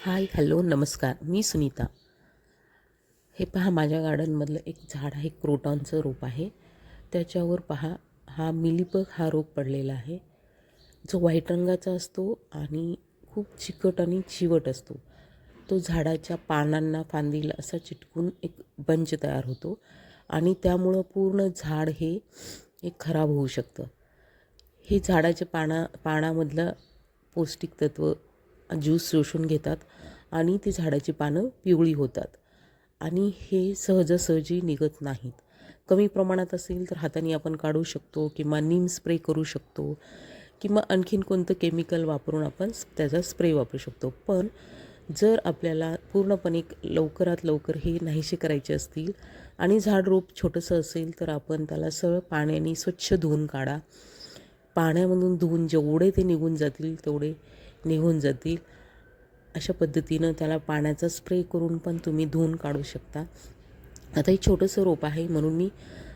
Hi hello नमस्कार, मी सुनीता. हे पहा, माझ्या गार्डनमधलं एक झाड आहे, क्रोटॉनचं रोप आहे. त्याच्यावर पहा, हा मिलीबग हा रोग पडलेला आहे, जो व्हाईट रंगाचा असतो आणि खूप चिकट आणि चिवट असतो. तो झाडाच्या पानांना, फांदीला असा चिटकून एक बंच तयार होतो आणि त्यामुळं पूर्ण झाड हे एक खराब होऊ शकतं. हे झाडाच्या पानामधलं पौष्टिक तत्व ज्यूस शोषून घेतात आणि ती झाडाची पानं पिवळी होतात आणि हे सहजासहजी निघत नाहीत. कमी प्रमाणात असेल तर हाताने आपण काढू शकतो किंवा नीम स्प्रे करू शकतो किंवा आणखीन कोणतं केमिकल वापरून आपण त्याचा स्प्रे वापरू शकतो. पण जर आपल्याला पूर्णपणे लवकरात लवकर हे नाहीसे करायचे असतील आणि झाड रोप छोटंसं असेल तर आपण त्याला सरळ पाण्याने स्वच्छ धुवून काढा. पाण्यामधून धुवून जेवढे ते निघून जातील तेवढे निघून जातील. अशा पद्धतीनं त्याला पाण्याचा स्प्रे करून पण तुम्ही धुवून काढू शकता. आता हे छोटंसं रोप आहे म्हणून मी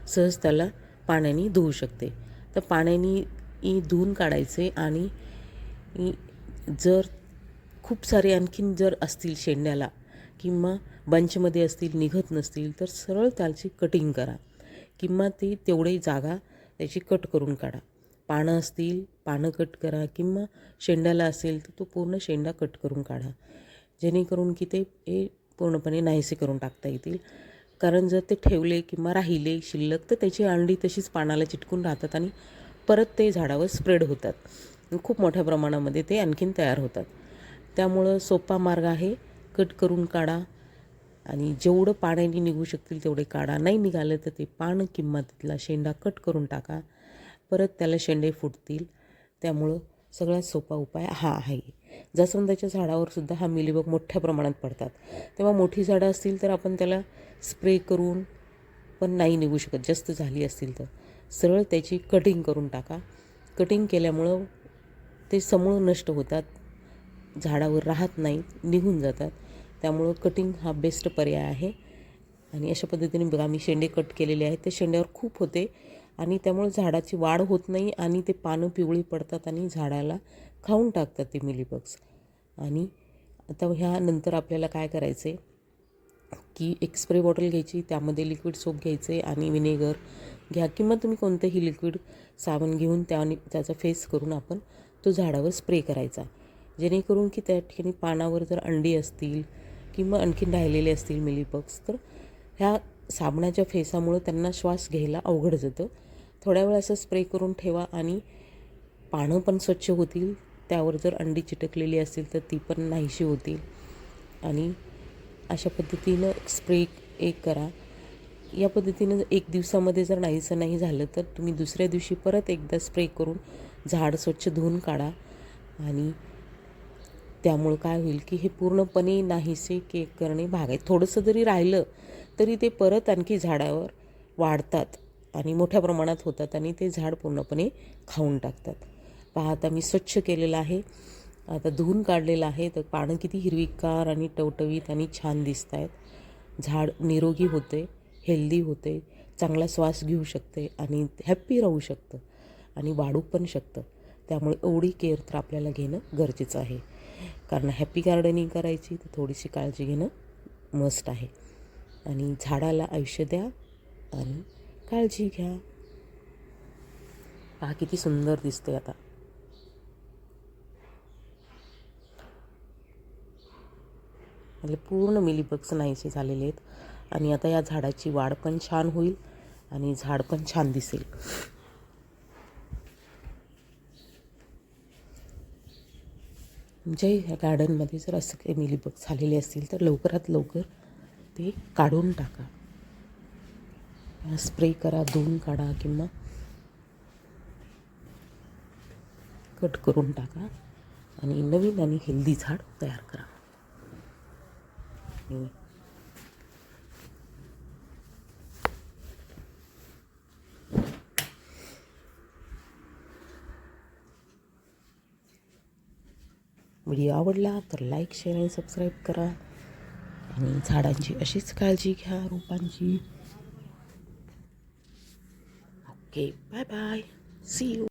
सहज त्याला पाण्याने धुवू शकते. तर पाण्याने धुवून काढायचे आणि जर खूप सारे आणखीन जर असतील शेंड्याला किंवा बंचमध्ये असतील, निघत नसतील तर सरळ त्याची कटिंग करा किंवा ती तेवढी जागा त्याची कट करून काढा. पानं असतील पानं कट करा किंवा शेंड्याला असेल तर तो पूर्ण शेंडा कट करून काढा, जेणेकरून की ते पूर्णपणे नाहीसे करून टाकता येतील. कारण जर ते ठेवले किंवा राहिले शिल्लक तर त्याची अंडी तशीच पानाला चिटकून राहतात आणि परत ते झाडावर स्प्रेड होतात. खूप मोठ्या प्रमाणामध्ये ते आणखीन तयार होतात. त्यामुळं सोपा मार्ग आहे, कट करून काढा आणि जेवढं पाण्याने निघू शकतील तेवढे काढा. नाही निघालं तर ते पान किंवा तिथला शेंडा कट करून टाका, परत त्याला शेंडे फुटतील. त्यामुळं सगळ्यात सोपा उपाय हा आहे. जास्वंदाच्या झाडावर सुद्धा हा मिलीबग मोठ्या प्रमाणात पडतात. तेव्हा मोठी झाडं असतील तर आपण त्याला स्प्रे करून पण नाही निघू शकत, जास्त झाली असतील तर सरळ त्याची कटिंग करून टाका. कटिंग केल्यामुळं ते समूळ नष्ट होतात, झाडावर राहत नाहीत, निघून जातात. त्यामुळं कटिंग हा बेस्ट पर्याय आहे. आणि अशा पद्धतीने बघा, मी शेंडे कट केलेले आहेत. ते शेंड्यावर खूप होते आणि त्यामुळे झाडाची वाढ होत नाही आणि ते पानं पिवळी पडतात आणि झाडाला खाऊन टाकतात ते मिलीबग्स. आणि आता ह्यानंतर आपल्याला काय करायचं आहे की एक स्प्रे बॉटल घ्यायची, त्यामध्ये लिक्विड सोप घ्यायचे आणि विनेगर घ्या किंवा तुम्ही कोणतंही लिक्विड साबण घेऊन त्याचा फेस करून आपण तो झाडावर स्प्रे करायचा, जेणेकरून की त्या ठिकाणी पानावर जर अंडी असतील किंवा आणखीन राहिलेले असतील मिलीबग्स तर ह्या साबणाच्या फेसामुळं त्यांना श्वास घ्यायला अवघड जातं. थोड्या वेळ असं स्प्रे करून ठेवा आणि पानं पण स्वच्छ होतील. त्यावर जर अंडी चिटकलेली असेल तर ती पण नाहीशी होतील. आणि अशा पद्धतीनं स्प्रे करा. या पद्धतीनं एक दिवसामध्ये जर नाहीसं नाही झालं तर तुम्ही दुसऱ्या दिवशी परत एकदा स्प्रे करून झाड स्वच्छ धुवून काढा. आणि त्यामुळं काय होईल की हे पूर्णपणे नाहीसे करणे भाग आहे. थोडंसं जरी राहिलं तरी ते परत आणखी झाडावर वाढतात आणि मोठ्या प्रमाणात होतात आणि ते झाड पूर्णपणे खाऊन टाकतात. पहा, आता मी स्वच्छ केलेलं आहे, आता धुवून काढलेलं आहे. तर पानं किती हिरवीगार आणि टवटवीत आणि छान दिसत आहेत. झाड निरोगी होते, हेल्दी होते, चांगला श्वास घेऊ शकते आणि हॅप्पी राहू शकतं आणि वाढू पण शकतं. त्यामुळे एवढी केअर तर आपल्याला घेणं गरजेचं आहे. कारण हॅप्पी गार्डनिंग करायची तर थोडीशी काळजी घेणं मस्ट आहे. आणि झाडाला आयुष्य द्या आणि काळजी घ्या. पहा किती सुंदर दिसते. आता म्हणजे पूर्ण मिलीबग्स नाहीसे झालेले आहेत आणि आता या झाडाची वाढ पण छान होईल आणि झाड पण छान दिसेल. म्हणजे ह्या गार्डनमध्ये जर असं काही मिलीबग्स झालेले असतील तर लवकरात लवकर ते काढून टाका, स्प्रे करा, धुवून काढा किंवा कट करून टाका आणि नवीन आणि हेल्दी झाड तयार करा. व्हिडिओ आवडला तर लाईक, शेअर आणि सबस्क्राईब करा आणि झाडांची अशीच काळजी घ्या, रोपांची. Okay, bye bye, see you.